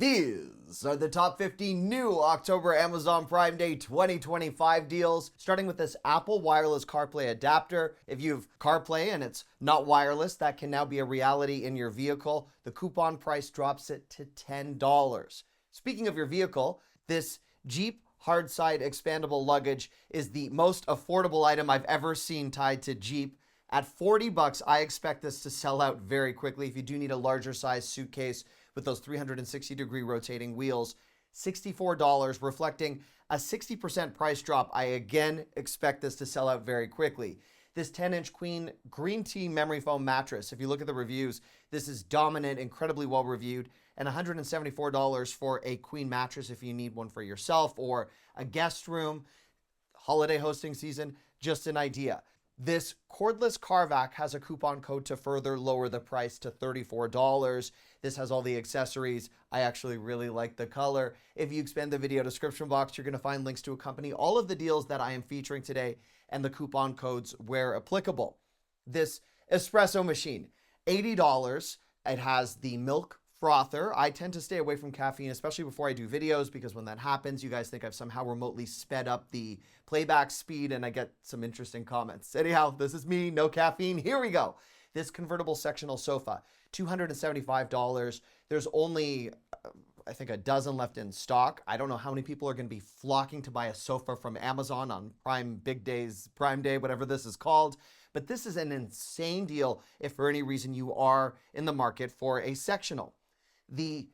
These are the top 50 new October Amazon Prime Day 2025 deals, starting with this Apple wireless CarPlay adapter. If you have CarPlay and it's not wireless, that can now be a reality in your vehicle. The coupon price drops it to $10. Speaking of your vehicle, this Jeep hardside expandable luggage is the most affordable item I've ever seen tied to Jeep. At $40, I expect this to sell out very quickly. If you do need a larger size suitcase with those 360-degree rotating wheels, $64, reflecting a 60% price drop. I again expect this to sell out very quickly. This 10-inch queen green tea memory foam mattress, if you look at the reviews, this is dominant, incredibly well reviewed, and $174 for a queen mattress if you need one for yourself or a guest room. Holiday hosting season, just an idea. This cordless car vac has a coupon code to further lower the price to $34. This has all the accessories. I actually really like the color. If you expand the video description box, you're going to find links to accompany all of the deals that I am featuring today and the coupon codes where applicable. This espresso machine, $80. It has the milk frother. I tend to stay away from caffeine, especially before I do videos, because when that happens, you guys think I've somehow remotely sped up the playback speed and I get some interesting comments. Anyhow, this is me, no caffeine. Here we go. This convertible sectional sofa, $275. There's only, I think, a dozen left in stock. I don't know how many people are going to be flocking to buy a sofa from Amazon on Prime Big Days, Prime Day, whatever this is called. But this is an insane deal if for any reason you are in the market for a sectional. The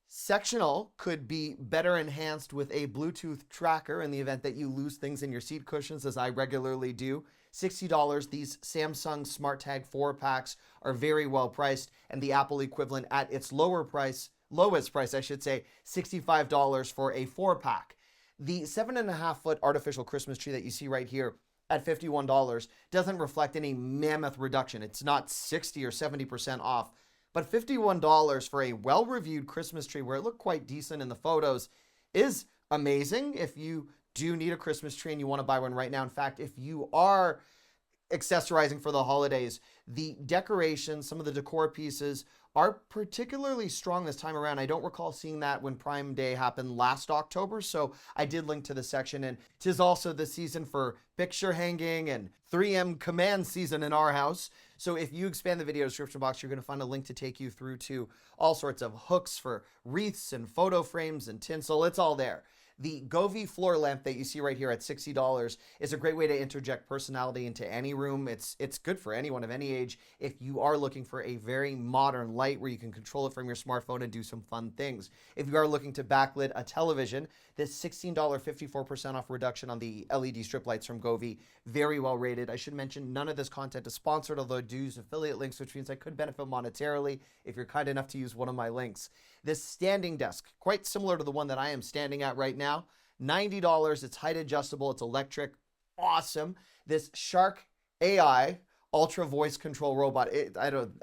sectional could be better enhanced with a Bluetooth tracker in the event that you lose things in your seat cushions, as I regularly do. $60. These Samsung SmartTag 4-packs are very well priced, and the Apple equivalent at its lowest price, I should say, $65 for a 4-pack. The 7.5-foot artificial Christmas tree that you see right here at $51 doesn't reflect any mammoth reduction. It's not 60 or 70% off. But $51 for a well-reviewed Christmas tree where it looked quite decent in the photos is amazing if you do need a Christmas tree and you want to buy one right now. In fact, if you are accessorizing for the holidays, the decorations, some of the decor pieces are particularly strong this time around. I don't recall seeing that when Prime Day happened last October, so I did link to the section. And 'tis also the season for picture hanging and 3M command season in our house. So if you expand the video description box, you're going to find a link to take you through to all sorts of hooks for wreaths and photo frames and tinsel. It's all there. The Govee floor lamp that you see right here at $60 is a great way to interject personality into any room. It's good for anyone of any age if you are looking for a very modern light where you can control it from your smartphone and do some fun things. If you are looking to backlit a television, this $16 54% off reduction on the LED strip lights from Govee, very well rated. I should mention none of this content is sponsored, although I do use affiliate links, which means I could benefit monetarily if you're kind enough to use one of my links. This standing desk, quite similar to the one that I am standing at right now, $90. It's height adjustable. It's electric. Awesome. This Shark AI ultra voice control robot.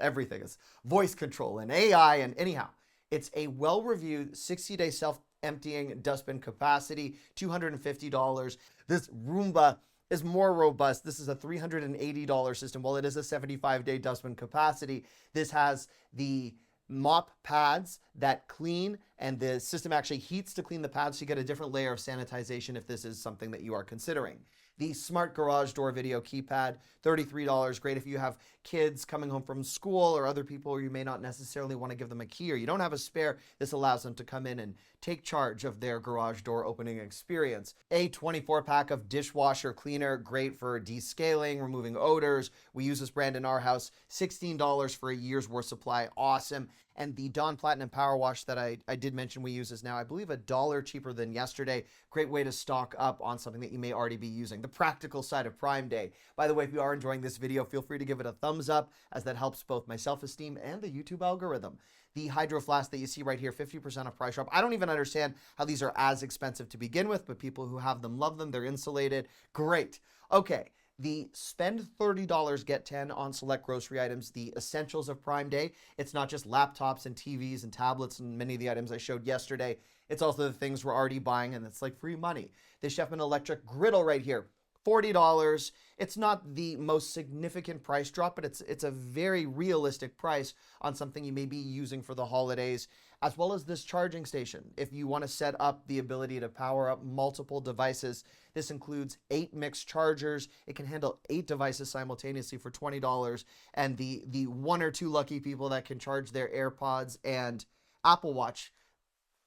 Everything is voice control and AI. And anyhow, it's a well-reviewed 60-day self-emptying dustbin capacity, $250. This Roomba is more robust. This is a $380 system. While it is a 75-day dustbin capacity, this has the mop pads that clean, and the system actually heats to clean the pads, so you get a different layer of sanitization if this is something that you are considering. The smart garage door video keypad, $33. Great if you have kids coming home from school or other people where you may not necessarily want to give them a key or you don't have a spare. This allows them to come in and take charge of their garage door opening experience. A 24-pack of dishwasher cleaner, great for descaling, removing odors. We use this brand in our house. $16 for a year's worth supply. Awesome. And the Dawn Platinum Power Wash that I did mention we use is now, I believe, $1 cheaper than yesterday. Great way to stock up on something that you may already be using. The practical side of Prime Day. By the way, if you are enjoying this video, feel free to give it a thumbs up, as that helps both my self-esteem and the YouTube algorithm. The Hydro Flask that you see right here, 50% off price drop. I don't even understand how these are as expensive to begin with, but people who have them love them. They're insulated. Great. Okay. The spend $30, get 10 on select grocery items, the essentials of Prime Day. It's not just laptops and TVs and tablets and many of the items I showed yesterday. It's also the things we're already buying, and it's like free money. The Chefman electric griddle right here, $40. It's not the most significant price drop, but it's a very realistic price on something you may be using for the holidays. as well as this charging station. If you want to set up the ability to power up multiple devices, this includes 8 mixed chargers. It can handle 8 devices simultaneously for $20. And the 1 or 2 lucky people that can charge their AirPods and Apple Watch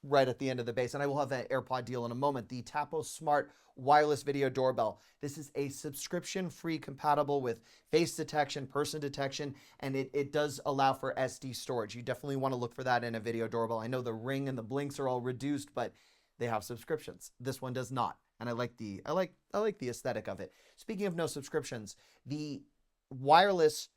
right at the end of the base. And I will have that AirPod deal in a moment. The Tapo Smart Wireless Video Doorbell. This is a subscription-free, compatible with face detection, person detection, and it does allow for SD storage. You definitely want to look for that in a video doorbell. I know the Ring and the Blinks are all reduced, but they have subscriptions. This one does not. And I like the aesthetic of it. Speaking of no subscriptions, the wireless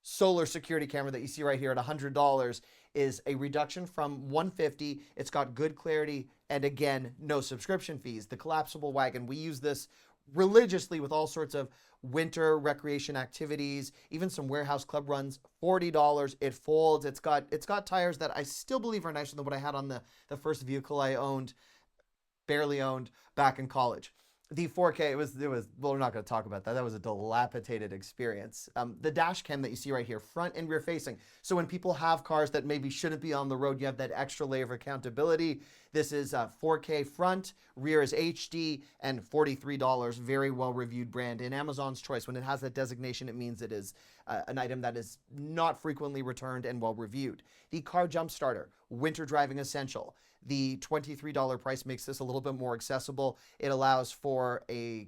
solar security camera that you see right here at $100 is a reduction from $150. It's got good clarity, and again, no subscription fees. The collapsible wagon, we use this religiously with all sorts of winter recreation activities, even some warehouse club runs. $40. It folds. It's got tires that I still believe are nicer than what I had on the first vehicle I barely owned back in college. The 4K, it was, well, we're not going to talk about that. That was a dilapidated experience. The dash cam that you see right here, front and rear facing. So when people have cars that maybe shouldn't be on the road, you have that extra layer of accountability. This is 4K front, rear is HD, and $43. Very well reviewed brand. In Amazon's choice, when it has that designation, it means it is an item that is not frequently returned and well reviewed. The car jump starter, winter driving essential. The $23 price makes this a little bit more accessible. It allows for a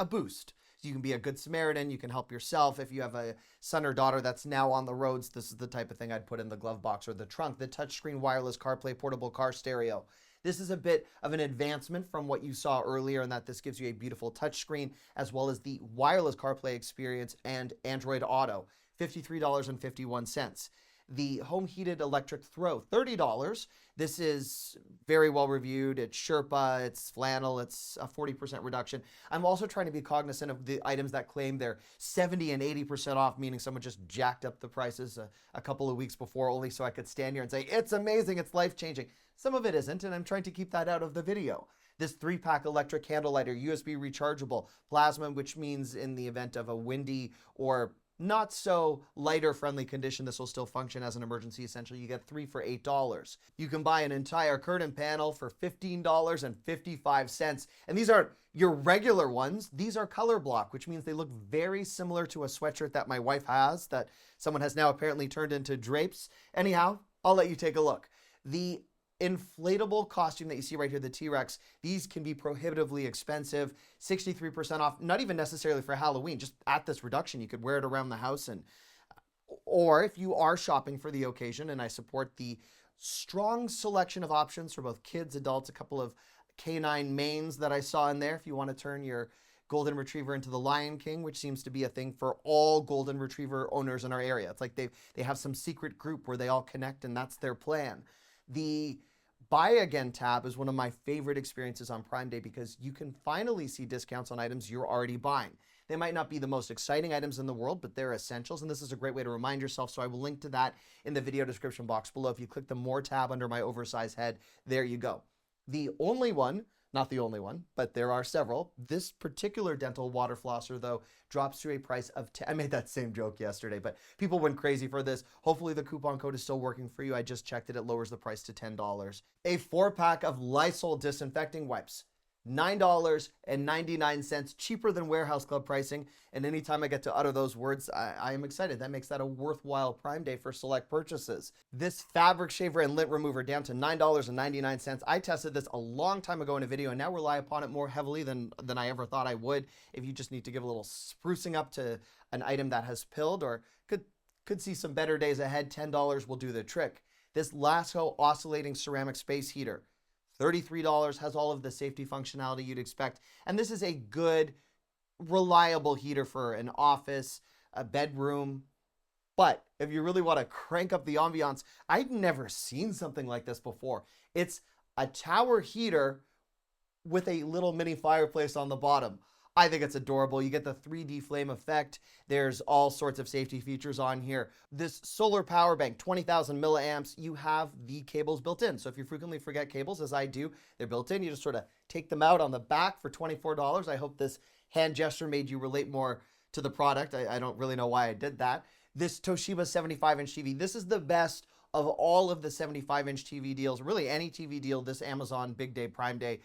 boost. So you can be a good Samaritan. You can help yourself. If you have a son or daughter that's now on the roads, this is the type of thing I'd put in the glove box or the trunk. The touchscreen wireless CarPlay portable car stereo. This is a bit of an advancement from what you saw earlier in that this gives you a beautiful touchscreen as well as the wireless CarPlay experience and Android Auto. $53.51. The home heated electric throw, $30. This is very well reviewed. It's Sherpa, it's flannel, it's a 40% reduction. I'm also trying to be cognizant of the items that claim they're 70 and 80% off, meaning someone just jacked up the prices a couple of weeks before only so I could stand here and say, it's amazing, it's life-changing. Some of it isn't, and I'm trying to keep that out of the video. This 3-pack electric candle lighter, USB rechargeable, plasma, which means in the event of a windy or not so lighter friendly condition, this will still function as an emergency essential. You get 3 for $8. You can buy an entire curtain panel for $15.55. And these aren't your regular ones. These are color block, which means they look very similar to a sweatshirt that my wife has that someone has now apparently turned into drapes. Anyhow, I'll let you take a look. The inflatable costume that you see right here, the T-Rex, these can be prohibitively expensive, 63% off, not even necessarily for Halloween, just at this reduction, you could wear it around the house. Or if you are shopping for the occasion, and I support the strong selection of options for both kids, adults, a couple of canine manes that I saw in there, if you want to turn your Golden Retriever into the Lion King, which seems to be a thing for all Golden Retriever owners in our area. It's like they have some secret group where they all connect and that's their plan. The Buy Again tab is one of my favorite experiences on Prime Day because you can finally see discounts on items you're already buying. They might not be the most exciting items in the world, but they're essentials, and this is a great way to remind yourself, so I will link to that in the video description box below. If you click the More tab under my oversized head, there you go. The only one, not the only one, but there are several. This particular dental water flosser, though, drops to a price of I made that same joke yesterday, but people went crazy for this. Hopefully the coupon code is still working for you. I just checked it. It lowers the price to $10. A 4-pack of Lysol disinfecting wipes. $9.99, cheaper than warehouse club pricing. And anytime I get to utter those words, I am excited. That makes that a worthwhile Prime Day for select purchases. This fabric shaver and lint remover down to $9.99. I tested this a long time ago in a video and now rely upon it more heavily than I ever thought I would. If you just need to give a little sprucing up to an item that has pilled or could see some better days ahead, $10 will do the trick. This Lasso oscillating ceramic space heater, $33, has all of the safety functionality you'd expect. And this is a good, reliable heater for an office, a bedroom. But if you really want to crank up the ambiance, I'd never seen something like this before. It's a tower heater with a little mini fireplace on the bottom. I think it's adorable. You get the 3D flame effect. There's all sorts of safety features on here. This solar power bank, 20,000 milliamps, you have the cables built in. So if you frequently forget cables, as I do, they're built in. You just sort of take them out on the back for $24. I hope this hand gesture made you relate more to the product. I don't really know why I did that. This Toshiba 75-inch TV, this is the best of all of the 75-inch TV deals, really any TV deal this Amazon Big Day, Prime Day,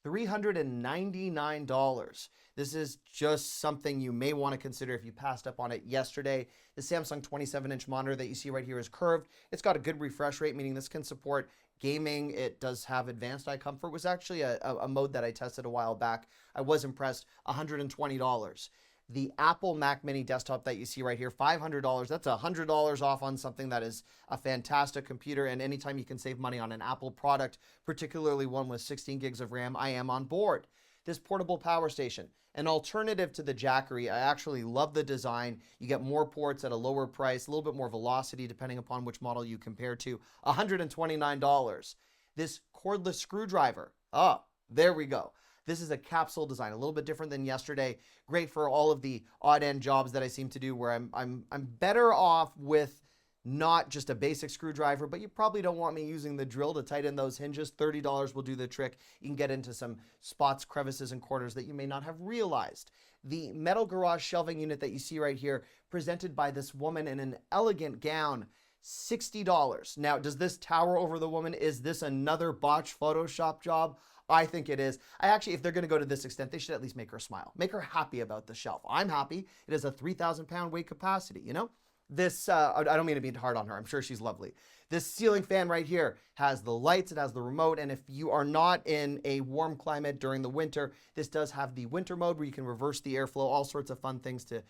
$399. This is just something you may want to consider if you passed up on it yesterday. The Samsung 27-inch monitor that you see right here is curved. It's got a good refresh rate, meaning this can support gaming. It does have advanced eye comfort. It was actually a mode that I tested a while back. I was impressed. $120. The Apple Mac Mini desktop that you see right here, $500. That's $100 off on something that is a fantastic computer. And anytime you can save money on an Apple product, particularly one with 16 gigs of RAM, I am on board. This portable power station, an alternative to the Jackery. I actually love the design. You get more ports at a lower price, a little bit more velocity depending upon which model you compare to. $129. This cordless screwdriver. Oh, there we go. This is a capsule design, a little bit different than yesterday. Great for all of the odd end jobs that I seem to do where I'm better off with not just a basic screwdriver, but you probably don't want me using the drill to tighten those hinges. $30 will do the trick. You can get into some spots, crevices, and corners that you may not have realized. The metal garage shelving unit that you see right here, presented by this woman in an elegant gown, $60. Now, does this tower over the woman? Is this another botched Photoshop job? I think it is. I actually, if they're going to go to this extent, they should at least make her smile. Make her happy about the shelf. I'm happy. It has a 3,000 pound weight capacity, you know? This, I don't mean to be hard on her. I'm sure she's lovely. This ceiling fan right here has the lights, it has the remote, and if you are not in a warm climate during the winter, this does have the winter mode where you can reverse the airflow, all sorts of fun things to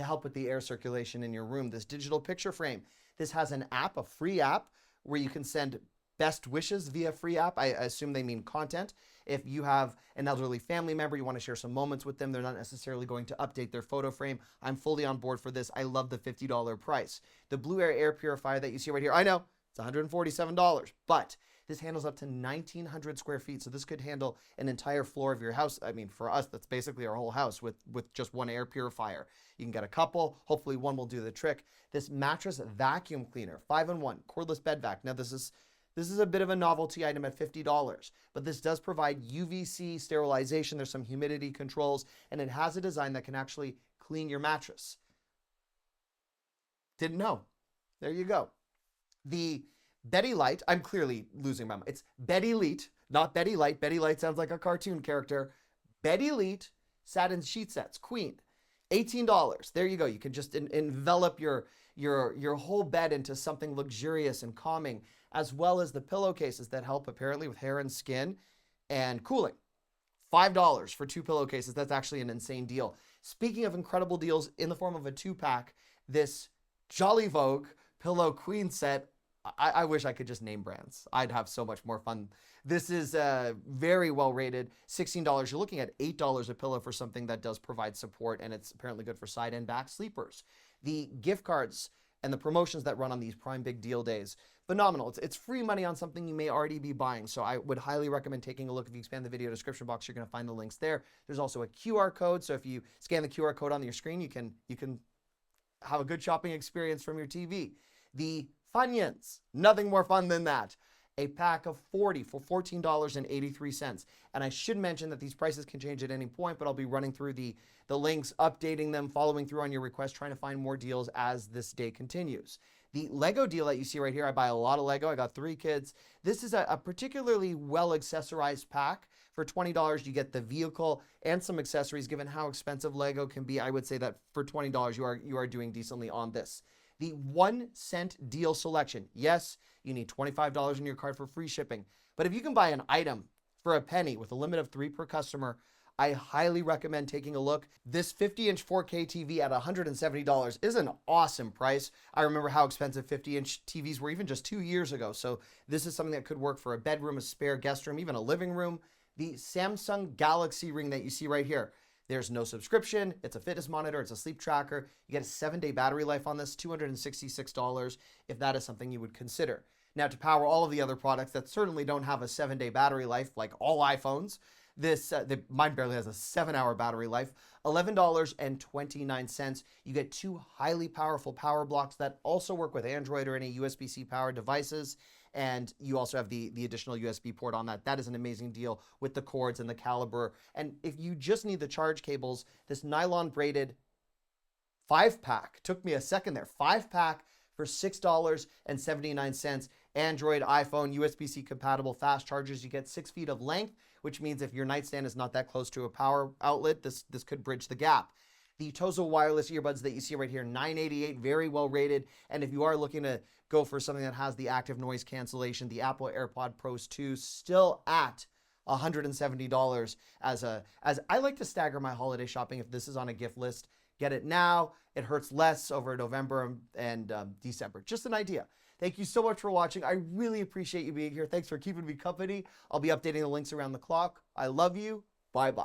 help with the air circulation in your room. This digital picture frame. This has an app, a free app, where you can send best wishes via free app. I assume they mean content. If you have an elderly family member, you want to share some moments with them, they're not necessarily going to update their photo frame. I'm fully on board for this. I love the $50 price. The Blue air purifier that you see right here, I know it's $147, but this handles up to 1,900 square feet. So this could handle an entire floor of your house. I mean, for us, that's basically our whole house with just one air purifier. You can get a couple. Hopefully one will do the trick. This mattress vacuum cleaner, 5-in-1, cordless bed vac. Now this is a bit of a novelty item at $50, but this does provide UVC sterilization. There's some humidity controls, and it has a design that can actually clean your mattress. Didn't know. There you go. The Betty Light, I'm clearly losing my mind. It's Betty Light, not Betty Light. Betty Light sounds like a cartoon character. Betty Light satin sheet sets, queen. $18. There you go. You can just envelop your whole bed into something luxurious and calming, as well as the pillowcases that help apparently with hair and skin and cooling. $5 for 2 pillowcases. That's actually an insane deal. Speaking of incredible deals in the form of a 2-pack, this Jolly Vogue pillow queen set, I wish I could just name brands. I'd have so much more fun. This is very well rated, $16. You're looking at $8 a pillow for something that does provide support, and it's apparently good for side and back sleepers. The gift cards and the promotions that run on these Prime Big Deal days, phenomenal. It's free money on something you may already be buying, so I would highly recommend taking a look. If you expand the video description box, you're going to find the links there. There's also a QR code, so if you scan the QR code on your screen, you can have a good shopping experience from your TV. The Funyuns, nothing more fun than that. A pack of 40 for $14.83. And I should mention that these prices can change at any point, but I'll be running through the links, updating them, following through on your request, trying to find more deals as this day continues. The Lego deal that you see right here, I buy a lot of Lego. I got 3 kids. This is a particularly well accessorized pack. For $20, you get the vehicle and some accessories. Given how expensive Lego can be, I would say that for $20, you are doing decently on this. The 1 cent deal selection. Yes, you need $25 in your card for free shipping. But if you can buy an item for a penny with a limit of 3 per customer, I highly recommend taking a look. This 50-inch 4K TV at $170 is an awesome price. I remember how expensive 50-inch TVs were even just 2 years ago. So this is something that could work for a bedroom, a spare guest room, even a living room. The Samsung Galaxy Ring that you see right here. There's no subscription. It's a fitness monitor. It's a sleep tracker. You get a 7-day battery life on this, $266, if that is something you would consider. Now, to power all of the other products that certainly don't have a 7-day battery life, like all iPhones, mine barely has a 7-hour battery life, $11.29. You get 2 highly powerful power blocks that also work with Android or any USB-C powered devices. And you also have the additional USB port on that. That is an amazing deal with the cords and the caliber. And if you just need the charge cables, this nylon braided 5-pack, took me a second there, 5-pack for $6.79. Android, iPhone, USB-C compatible fast chargers. You get 6 feet of length, which means if your nightstand is not that close to a power outlet, this could bridge the gap. The Tozo wireless earbuds that you see right here, $988, very well rated. And if you are looking to go for something that has the active noise cancellation, the Apple AirPod Pros 2 still at $170 as I like to stagger my holiday shopping. If this is on a gift list, get it now. It hurts less over November and December. Just an idea. Thank you so much for watching. I really appreciate you being here. Thanks for keeping me company. I'll be updating the links around the clock. I love you. Bye-bye.